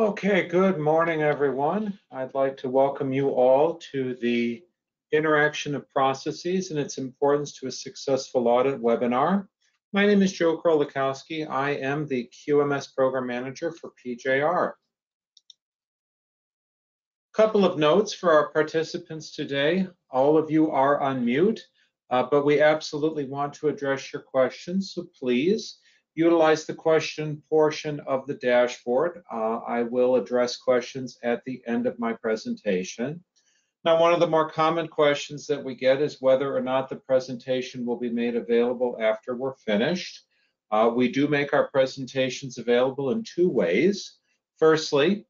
Okay, good morning, everyone. I'd like to welcome you all to the Interaction of Processes and its Importance to a Successful Audit webinar. My name is Joe Krolikowski. I am the QMS Program Manager for PJR. Couple of notes for our participants today. All of you are on mute, but we absolutely want to address your questions, so please utilize the question portion of the dashboard. I will address questions at the end of my presentation. Now, one of the more common questions that we get is whether or not the presentation will be made available after we're finished. We do make our presentations available in two ways. Firstly,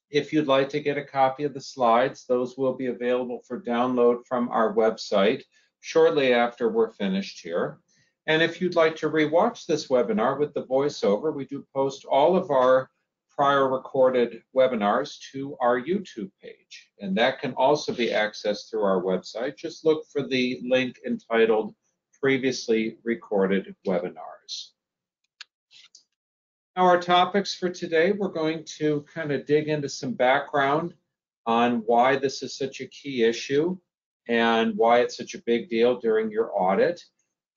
if you'd like to get a copy of the slides, those will be available for download from our website shortly after we're finished here. And if you'd like to rewatch this webinar with the voiceover, we do post all of our prior recorded webinars to our YouTube page. And that can also be accessed through our website. Just look for the link entitled Previously Recorded Webinars. Now, our topics for today, we're going to kind of dig into some background on why this is such a key issue and why it's such a big deal during your audit.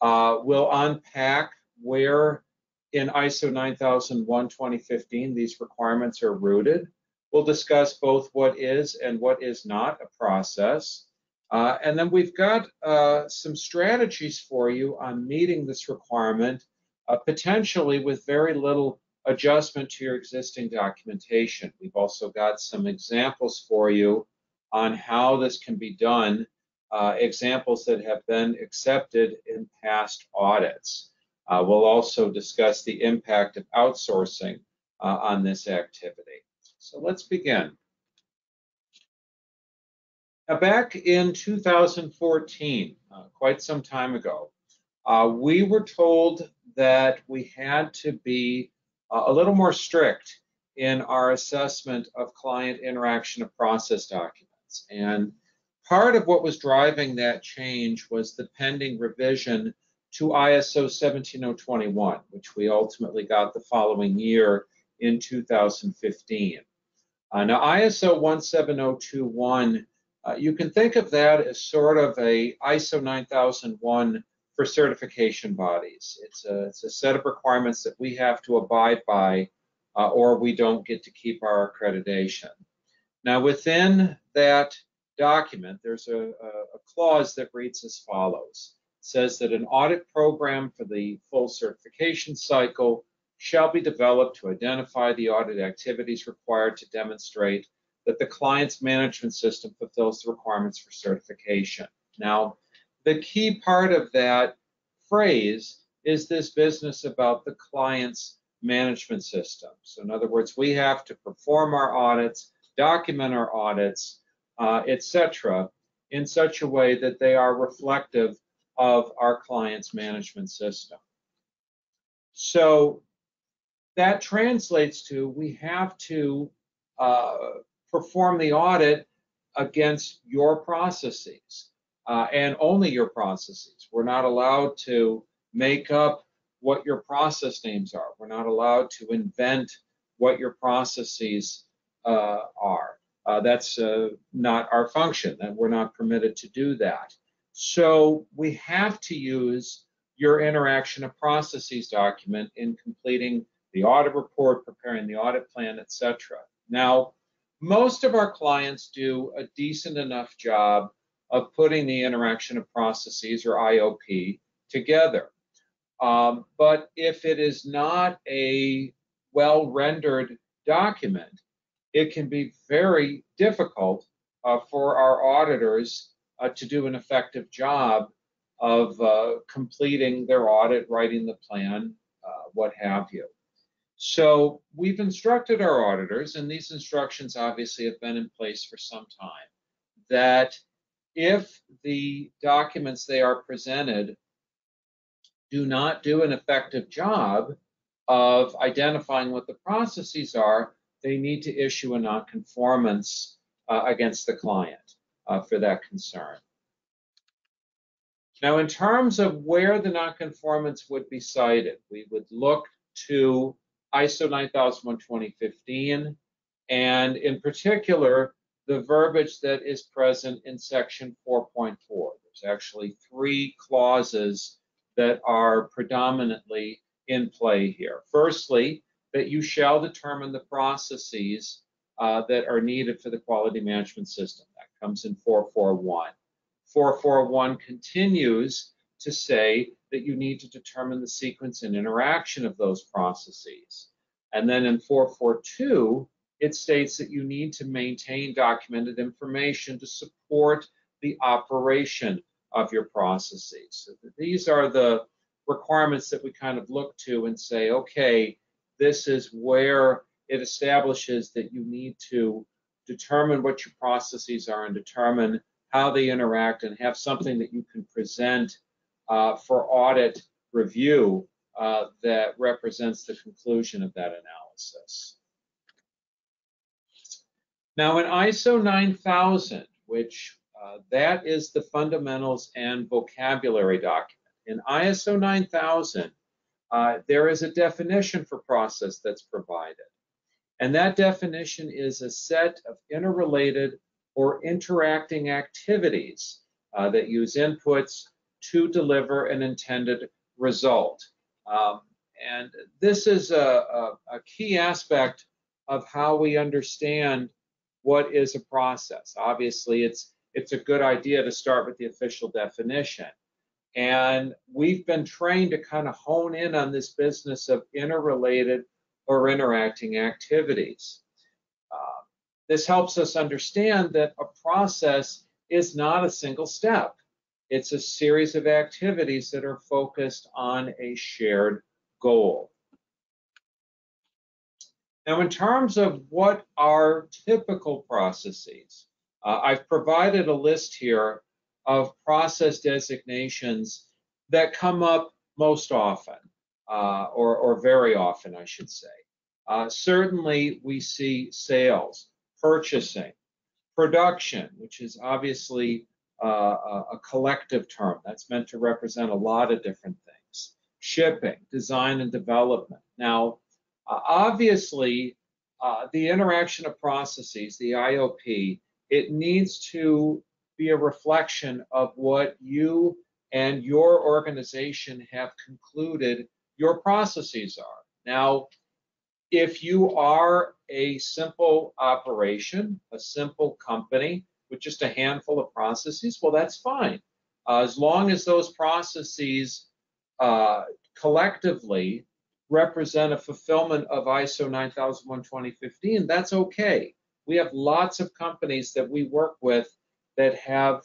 We'll unpack where in ISO 9001:2015 these requirements are rooted. We'll discuss both what is and what is not a process. And then we've got some strategies for you on meeting this requirement, potentially with very little adjustment to your existing documentation. We've also got some examples for you on how this can be done, examples that have been accepted in past audits. We'll also discuss the impact of outsourcing on this activity. So let's begin. Now, back in 2014, quite some time ago, we were told that we had to be a little more strict in our assessment of client interaction of process documents. And part of what was driving that change was the pending revision to ISO 17021, which we ultimately got the following year in 2015. Now, ISO 17021, you can think of that as sort of a ISO 9001 for certification bodies. It's a set of requirements that we have to abide by or we don't get to keep our accreditation. Now, within that document, there's a clause that reads as follows. It says that an audit program for the full certification cycle shall be developed to identify the audit activities required to demonstrate that the client's management system fulfills the requirements for certification. Now, the key part of that phrase is this business about the client's management system. So in other words, we have to perform our audits, document our audits, etc., in such a way that they are reflective of our client's management system. So that translates to we have to perform the audit against your processes. And only your processes. We're not allowed to make up what your process names are. We're not allowed to invent what your processes are. That's not our function, and we're not permitted to do that. So we have to use your interaction of processes document in completing the audit report, preparing the audit plan, etc. Now, most of our clients do a decent enough job of putting the interaction of processes, or IOP, together. But if it is not a well-rendered document, it can be very difficult for our auditors to do an effective job of completing their audit, writing the plan, what have you. So we've instructed our auditors, and these instructions obviously have been in place for some time, that if the documents they are presented do not do an effective job of identifying what the processes are, they need to issue a nonconformance against the client for that concern. Now, in terms of where the nonconformance would be cited, we would look to ISO 9001:2015, and in particular, the verbiage that is present in section 4.4. There's actually 3 clauses that are predominantly in play here. Firstly, that you shall determine the processes that are needed for the quality management system. That comes in 441. 441 continues to say that you need to determine the sequence and interaction of those processes. And then in 442, it states that you need to maintain documented information to support the operation of your processes. So these are the requirements that we kind of look to and say, okay, this is where it establishes that you need to determine what your processes are and determine how they interact and have something that you can present for audit review that represents the conclusion of that analysis. Now in ISO 9000, which that is the fundamentals and vocabulary document. In ISO 9000, there is a definition for process that's provided. And that definition is a set of interrelated or interacting activities that use inputs to deliver an intended result. And this is a key aspect of how we understand what is a process. Obviously, it's a good idea to start with the official definition. And we've been trained to kind of hone in on this business of interrelated or interacting activities. This helps us understand that a process is not a single step. It's a series of activities that are focused on a shared goal. Now, in terms of what are typical processes, I've provided a list here of process designations that come up most often, or very often, I should say. Certainly, we see sales, purchasing, production, which is obviously a collective term that's meant to represent a lot of different things, shipping, design and development. Now, obviously, the interaction of processes, the IOP, it needs to be a reflection of what you and your organization have concluded your processes are. Now, if you are a simple operation, a simple company with just a handful of processes, well, that's fine. As long as those processes collectively represent a fulfillment of ISO 9001:2015, that's okay. We have lots of companies that we work with that have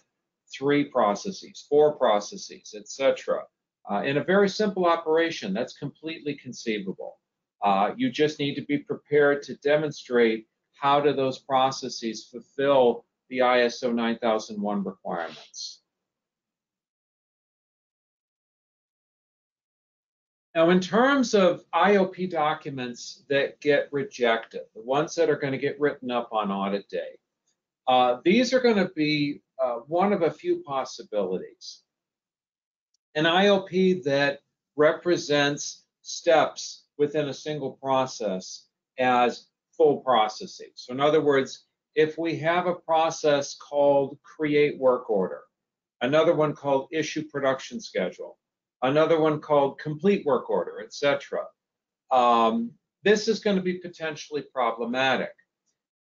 3 processes, 4 processes, etc. In a very simple operation, that's completely conceivable. You just need to be prepared to demonstrate how do those processes fulfill the ISO 9001 requirements. Now, in terms of IOP documents that get rejected, the ones that are going to get written up on audit day, these are going to be one of a few possibilities. An IOP that represents steps within a single process as full processes. So in other words, if we have a process called create work order, another one called issue production schedule, another one called complete work order, etc., this is going to be potentially problematic.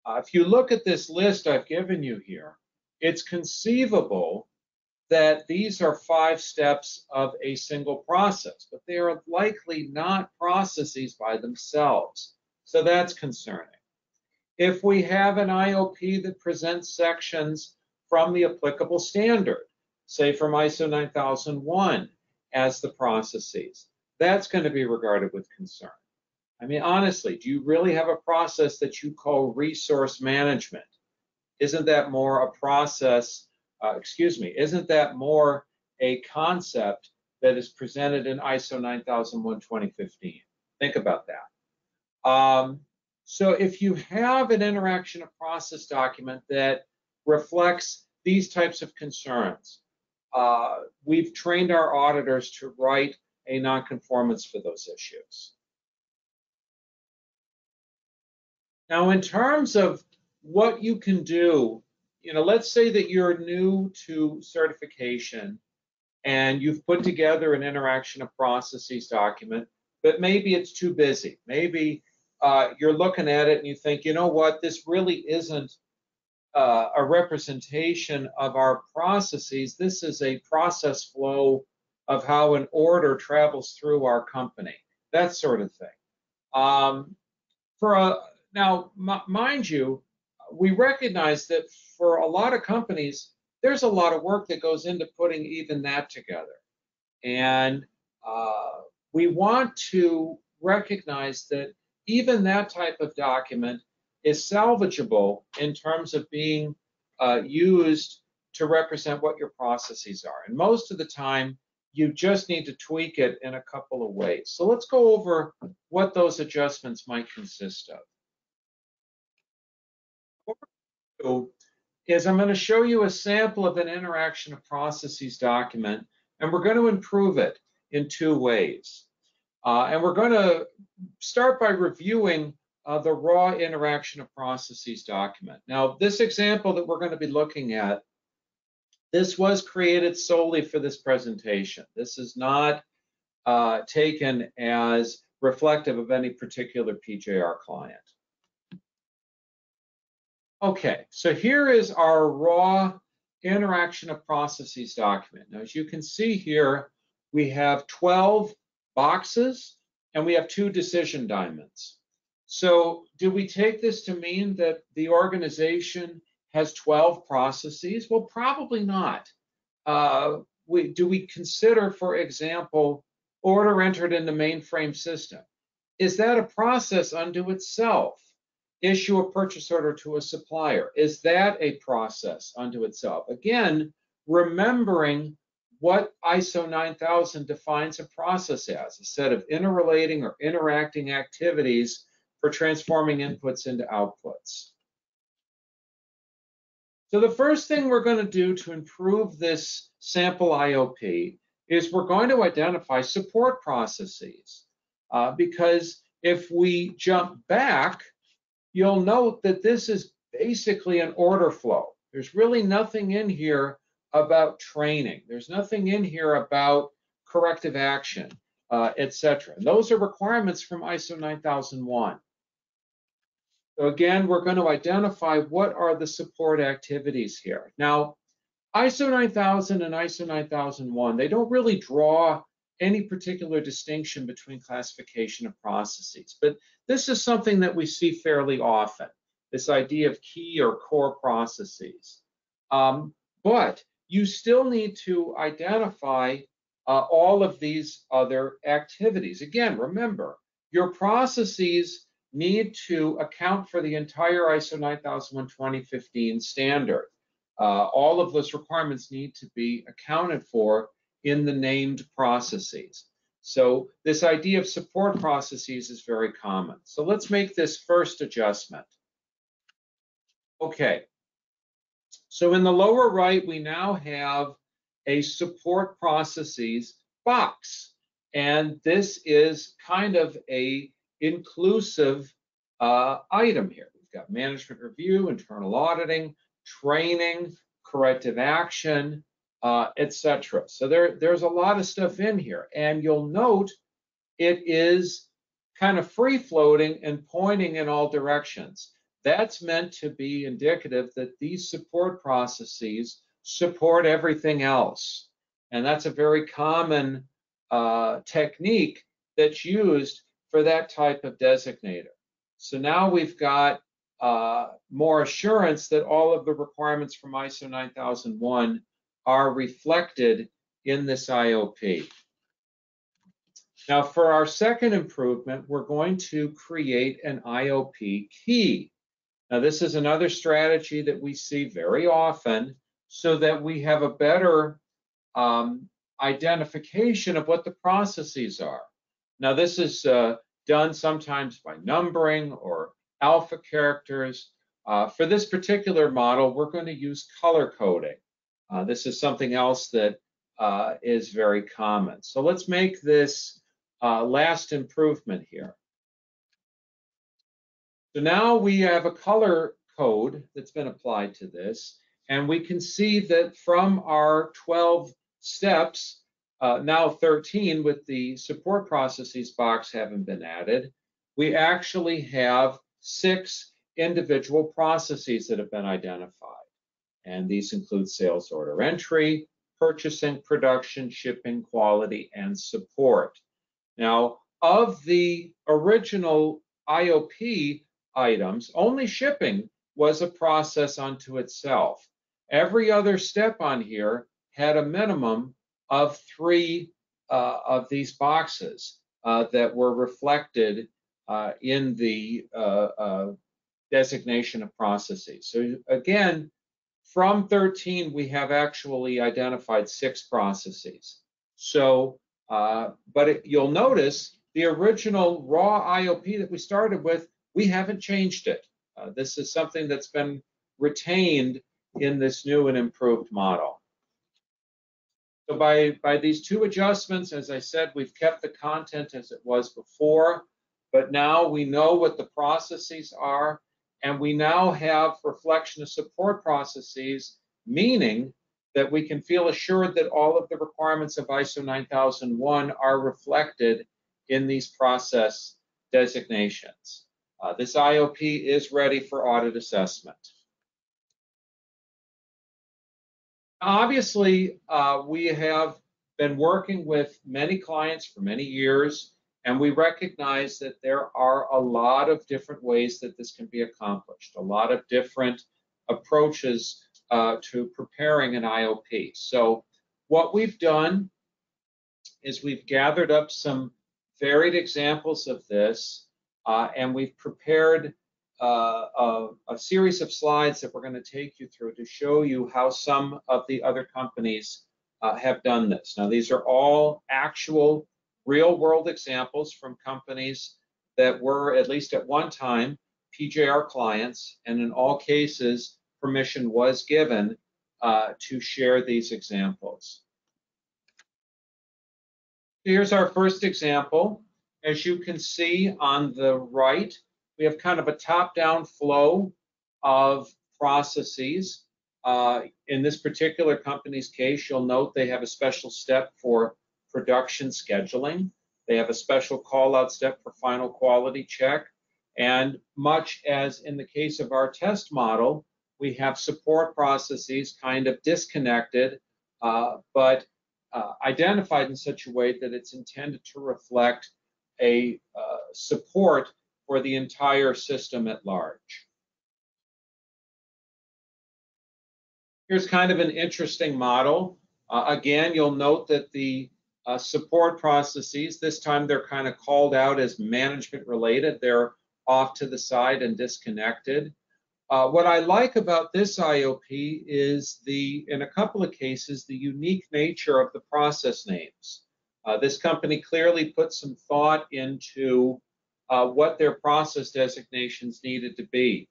If you look at this list I've given you here, it's conceivable that these are 5 steps of a single process, but they are likely not processes by themselves. So that's concerning. If we have an IOP that presents sections from the applicable standard, say from ISO 9001 as the processes, that's going to be regarded with concern. I mean, honestly, do you really have a process that you call resource management? Isn't that more a process, isn't that more a concept that is presented in ISO 9001:2015? Think about that. So if you have an interaction of process document that reflects these types of concerns, we've trained our auditors to write a nonconformance for those issues. Now, in terms of what you can do, let's say that you're new to certification and you've put together an interaction of processes document, but maybe it's too busy. Maybe you're looking at it and you think, you know what, this really isn't a representation of our processes. This is a process flow of how an order travels through our company, that sort of thing. Now, mind you, we recognize that for a lot of companies, there's a lot of work that goes into putting even that together. And we want to recognize that even that type of document is salvageable in terms of being used to represent what your processes are. And most of the time, you just need to tweak it in a couple of ways. So let's go over what those adjustments might consist of. What we're going to do is I'm going to show you a sample of an interaction of processes document, and we're going to improve it in two ways. And we're going to start by reviewing the raw interaction of processes document. Now, this example that we're going to be looking at, this was created solely for this presentation. This is not taken as reflective of any particular PJR client. Okay, so here is our raw interaction of processes document. Now, as you can see here, we have 12 boxes and we have 2 decision diamonds. So do we take this to mean that the organization has 12 processes? Well, probably not. Do we consider, for example, order entered in the mainframe system? Is that a process unto itself? Issue a purchase order to a supplier. Is that a process unto itself? Again, remembering what ISO 9000 defines a process as, a set of interrelating or interacting activities for transforming inputs into outputs. So the first thing we're going to do to improve this sample IOP is we're going to identify support processes. Because if we jump back, you'll note that this is basically an order flow. There's really nothing in here about training. There's nothing in here about corrective action, etc. Those are requirements from ISO 9001. So again, we're going to identify what are the support activities here. Now, ISO 9000 and ISO 9001, they don't really draw any particular distinction between classification of processes, but this is something that we see fairly often, this idea of key or core processes. But you still need to identify all of these other activities. Again, remember, your processes need to account for the entire ISO 9001:2015 standard. All of those requirements need to be accounted for in the named processes. So this idea of support processes is very common. So let's make this first adjustment. Okay, so in the lower right, we now have a support processes box. And this is kind of a inclusive item here. We've got management review, internal auditing, training, corrective action, etc. So there's a lot of stuff in here. And you'll note it is kind of free-floating and pointing in all directions. That's meant to be indicative that these support processes support everything else. And that's a very common technique that's used for that type of designator. So now we've got more assurance that all of the requirements from ISO 9001 are reflected in this IOP. Now, for our second improvement, we're going to create an IOP key. Now, this is another strategy that we see very often so that we have a better identification of what the processes are. Now, this is done sometimes by numbering or alpha characters. For this particular model, we're going to use color coding. This is something else that is very common. So let's make this last improvement here. So now we have a color code that's been applied to this, and we can see that from our 12 steps, now 13 with the support processes box having been added, we actually have 6 individual processes that have been identified. And these include sales order entry, purchasing, production, shipping, quality, and support. Now, of the original IOP items, only shipping was a process unto itself. Every other step on here had a minimum of 3 of these boxes that were reflected in the designation of processes. So again, from 13, we have actually identified 6 processes. So, you'll notice the original raw IOP that we started with, we haven't changed it. This is something that's been retained in this new and improved model. So by these 2 adjustments, as I said, we've kept the content as it was before, but now we know what the processes are, and we now have reflection of support processes, meaning that we can feel assured that all of the requirements of ISO 9001 are reflected in these process designations. This IOP is ready for audit assessment. Obviously, we have been working with many clients for many years, and we recognize that there are a lot of different ways that this can be accomplished, a lot of different approaches to preparing an IOP. So what we've done is we've gathered up some varied examples of this, and we've prepared a series of slides that we're going to take you through to show you how some of the other companies have done this. Now, these are all actual real-world examples from companies that were, at least at one time, PJR clients, and in all cases, permission was given to share these examples. Here's our first example. As you can see on the right, we have kind of a top-down flow of processes. In this particular company's case, you'll note they have a special step for production scheduling. They have a special call-out step for final quality check. And much as in the case of our test model, we have support processes kind of disconnected, but identified in such a way that it's intended to reflect a support for the entire system at large. Here's kind of an interesting model. Again, you'll note that the support processes, this time they're kind of called out as management related. They're off to the side and disconnected. What I like about this IOP is in a couple of cases, the unique nature of the process names. This company clearly put some thought into what their process designations needed to be.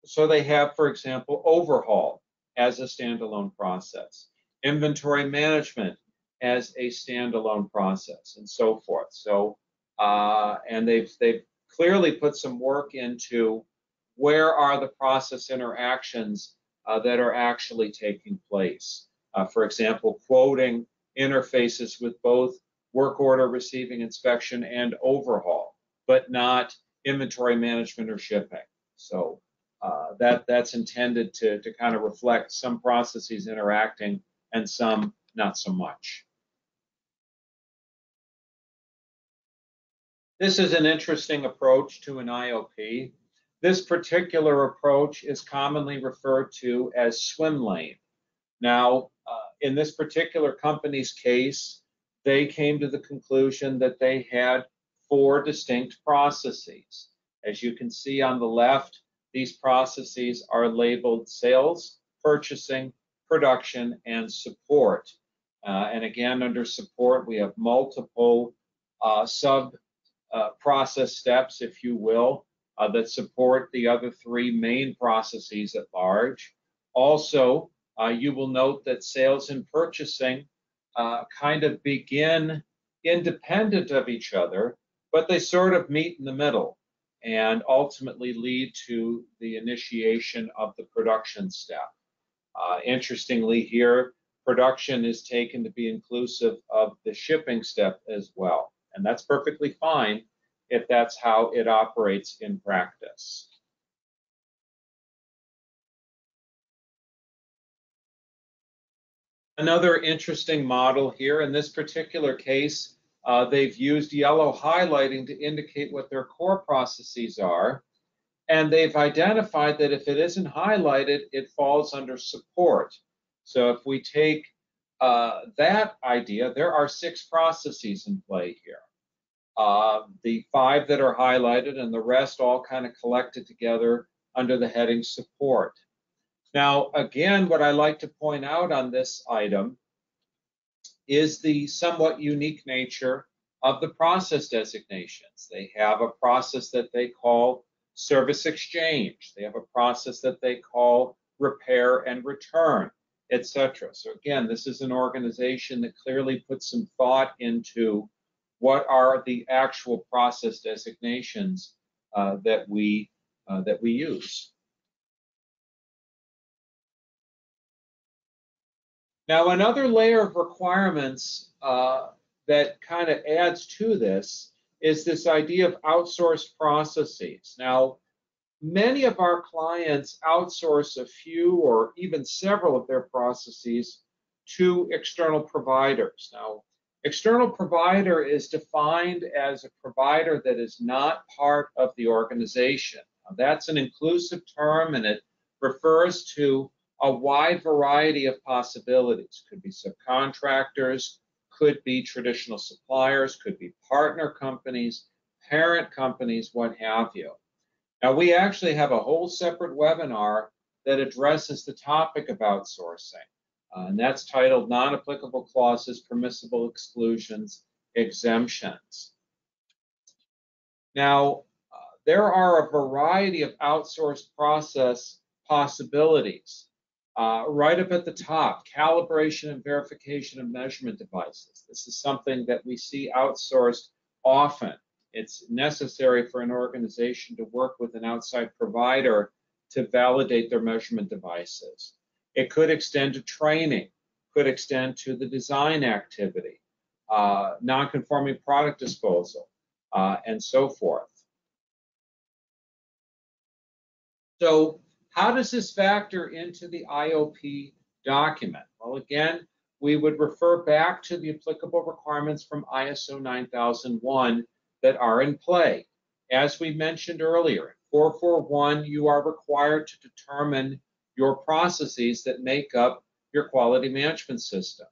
So they have, for example, overhaul as a standalone process, inventory management as a standalone process, and so forth. So, and they've clearly put some work into where are the process interactions that are actually taking place. For example, quoting interfaces with both work order, receiving, inspection, and overhaul, but not inventory management or shipping. So that's intended to kind of reflect some processes interacting and some not so much. This is an interesting approach to an IOP. This particular approach is commonly referred to as swim lane. Now, in this particular company's case, they came to the conclusion that they had 4 distinct processes. As you can see on the left, these processes are labeled sales, purchasing, production, and support. And again, under support, we have multiple sub-process steps, if you will, that support the other 3 main processes at large. Also, you will note that sales and purchasing kind of begin independent of each other, but they sort of meet in the middle. and ultimately lead to the initiation of the production step. Interestingly here, production is taken to be inclusive of the shipping step as well. And that's perfectly fine if that's how it operates in practice. Another interesting model here, in this particular case, they've used yellow highlighting to indicate what their core processes are. And they've identified that if it isn't highlighted, it falls under support. So if we take that idea, there are 6 processes in play here. The 5 that are highlighted and the rest all kind of collected together under the heading support. Now, again, what I like to point out on this item is the somewhat unique nature of the process designations. They have a process that they call service exchange. They have a process that they call repair and return, etc. So again, this is an organization that clearly puts some thought into what are the actual process designations that we use. Now, another layer of requirements that kind of adds to this is this idea of outsourced processes. Now, many of our clients outsource a few or even several of their processes to external providers. Now, external provider is defined as a provider that is not part of the organization. Now, that's an inclusive term, and it refers to a wide variety of possibilities. Could be subcontractors, could be traditional suppliers, could be partner companies, parent companies, what have you. Now, we actually have a whole separate webinar that addresses the topic of outsourcing, and that's titled Non-Applicable Clauses, Permissible Exclusions, Exemptions. Now, there are a variety of outsourced process possibilities. Right up at the top, calibration and verification of measurement devices. This is something that we see outsourced often. It's necessary for an organization to work with an outside provider to validate their measurement devices. It could extend to training, could extend to the design activity, non-conforming product disposal, and so forth. So, how does this factor into the IOP document? Well, again, we would refer back to the applicable requirements from ISO 9001 that are in play. As we mentioned earlier, 441, you are required to determine your processes that make up your quality management system.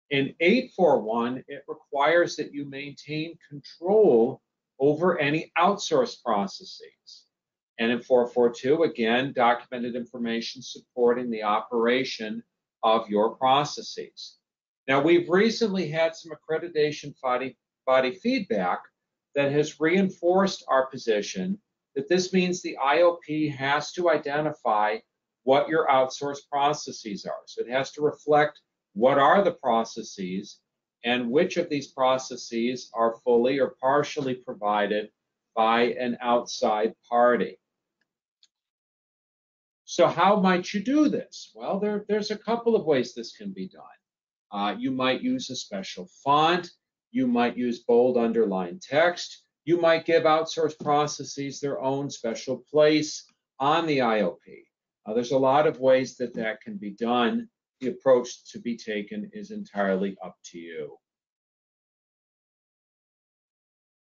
In 841, it requires that you maintain control over any outsourced processes. And in 442, again, documented information supporting the operation of your processes. Now, we've recently had some accreditation body feedback that has reinforced our position that this means the IOP has to identify what your outsourced processes are. So it has to reflect what are the processes and which of these processes are fully or partially provided by an outside party. So how might you do this? Well, there's a couple of ways this can be done. You might use a special font. You might use bold underlined text. You might give outsourced processes their own special place on the IOP. There's a lot of ways that that can be done. The approach to be taken is entirely up to you.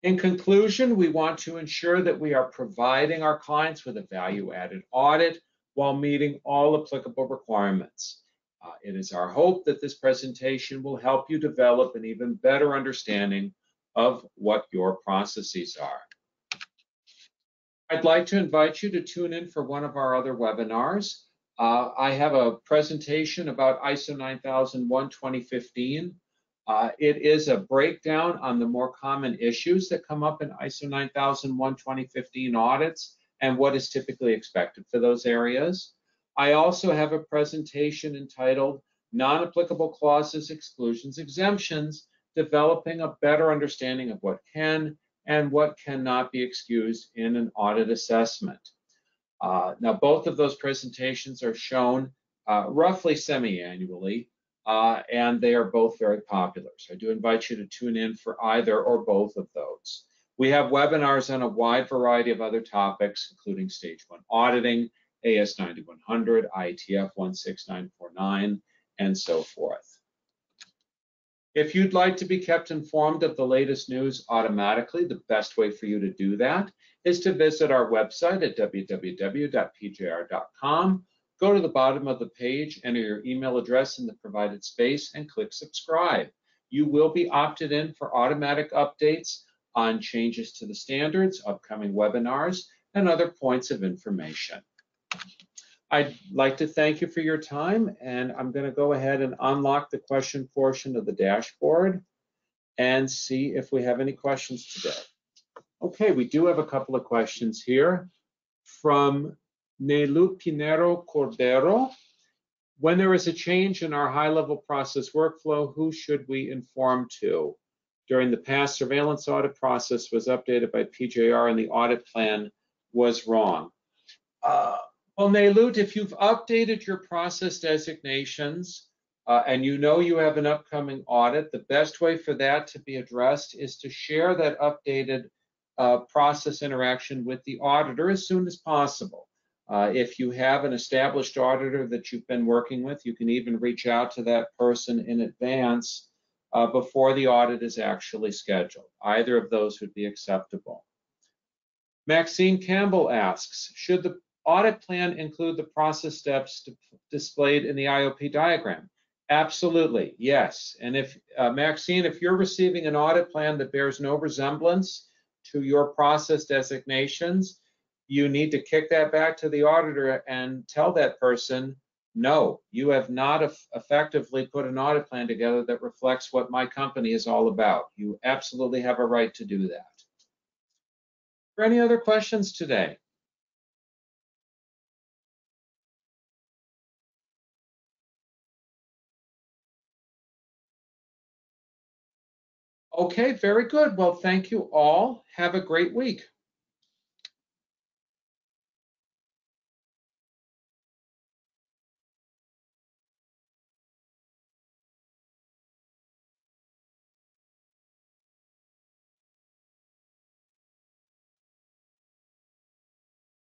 In conclusion, we want to ensure that we are providing our clients with a value-added audit while meeting all applicable requirements. It is our hope that this presentation will help you develop an even better understanding of what your processes are. I'd like to invite you to tune in for one of our other webinars. I have a presentation about ISO 9001 2015. It is a breakdown on the more common issues that come up in ISO 9001 2015 audits and what is typically expected for those areas. I also have a presentation entitled Non-Applicable Clauses, Exclusions, Exemptions, developing a better understanding of what can and what cannot be excused in an audit assessment. Now, both of those presentations are shown roughly semi-annually, and they are both very popular. So I do invite you to tune in for either or both of those. We have webinars on a wide variety of other topics, including Stage 1 auditing, AS 9100, IETF 16949, and so forth. If you'd like to be kept informed of the latest news automatically, the best way for you to do that is to visit our website at www.pjr.com. Go to the bottom of the page, enter your email address in the provided space, and click subscribe. You will be opted in for automatic updates on changes to the standards, upcoming webinars, and other points of information. I'd like to thank you for your time, and I'm going to go ahead and unlock the question portion of the dashboard and see if we have any questions today. Okay, we do have a couple of questions here from Nelu Pinero Cordero. When there is a change in our high-level process workflow, who should we inform to? During the past, surveillance audit process was updated by PJR and the audit plan was wrong. Well, Nelut, if you've updated your process designations and you know you have an upcoming audit, the best way for that to be addressed is to share that updated process interaction with the auditor as soon as possible. If you have an established auditor that you've been working with, you can even reach out to that person in advance before the audit is actually scheduled. Either of those would be acceptable. Maxine Campbell asks, should the audit plan include the process steps displayed in the IOP diagram? Absolutely, yes. And if, Maxine, if you're receiving an audit plan that bears no resemblance to your process designations, you need to kick that back to the auditor and tell that person, no, you have not effectively put an audit plan together that reflects what my company is all about. You absolutely have a right to do that. Are there any other questions today? Okay, very good. Well, thank you all. Have a great week.